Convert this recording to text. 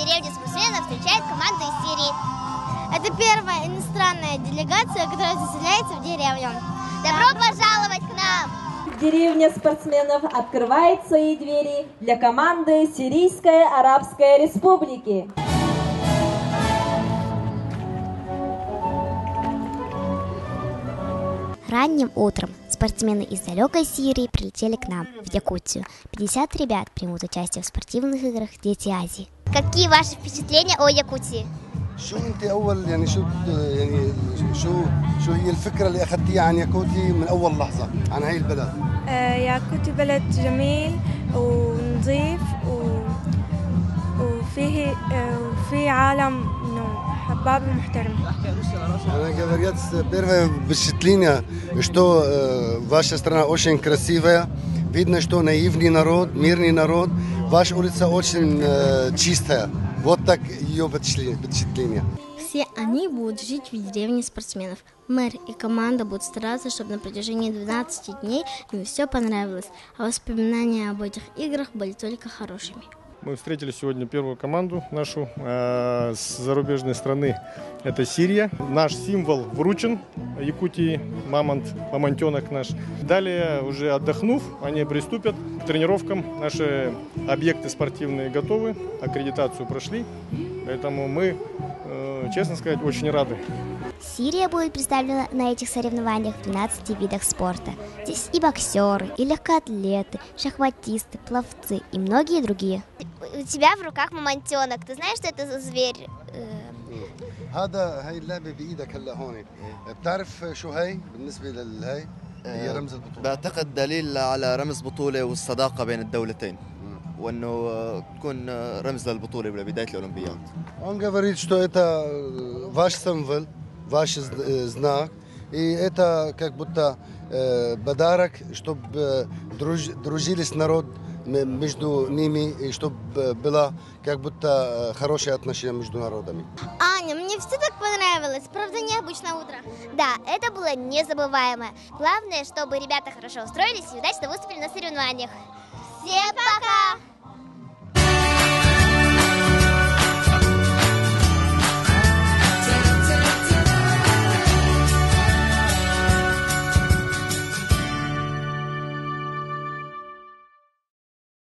деревню спортсменов встречает команда из Сирии. Это первая иностранная делегация, которая заселяется в деревню. Добро пожаловать к нам! Деревня спортсменов открывает свои двери для команды Сирийской Арабской Республики. Ранним утром спортсмены из далекой Сирии прилетели к нам, в Якутию. 50 ребят примут участие в спортивных играх «Дети Азии». Какие ваши впечатления о Якутии? شو انت اول يعني شو هي الفكره اللي اخذتيها عن ياكوتي من اول لحظه عن هاي البلد؟ ياكوتي بلد جميل ونظيف وفي عالم حباب ومحترم. Она говорит, первое впечатление, что ваша страна очень красивая, видно, что наивный народ, мирный народ, ваша улица очень чистая. Вот так ее впечатление. Все они будут жить в деревне спортсменов. Мэр и команда будут стараться, чтобы на протяжении 12 дней им все понравилось, а воспоминания об этих играх были только хорошими. Мы встретили сегодня первую команду нашу с зарубежной страны. Это Сирия. Наш символ вручен Якутии, мамонтенок наш. Далее, уже отдохнув, они приступят к тренировкам. Наши объекты спортивные готовы, аккредитацию прошли. Поэтому мы, честно сказать, очень рады. Сирия будет представлена на этих соревнованиях в 12 видах спорта. Здесь и боксеры, и легкоатлеты, шахматисты, пловцы и многие другие. У тебя в руках мамонтенок. Ты знаешь, что это за зверь? هاي اللعبة بإيدك هلا هون. بتعرف شو هي بالنسبة للهي؟ هي رمز البطولة. بعتقد دليل على رمز بطولة والصداقة بين الدولتين. وانه تكون رمز للبطولة بداية الأولمبياد. Он говорит, что это ваш символ, ваш знак, и это как будто подарок, чтобы дружились народ между ними, и чтобы было как будто хорошее отношение между народами. Аня, мне все так понравилось. Правда, необычное утро. Да, это было незабываемо. Главное, чтобы ребята хорошо устроились и удачно выступили на соревнованиях. Всем пока!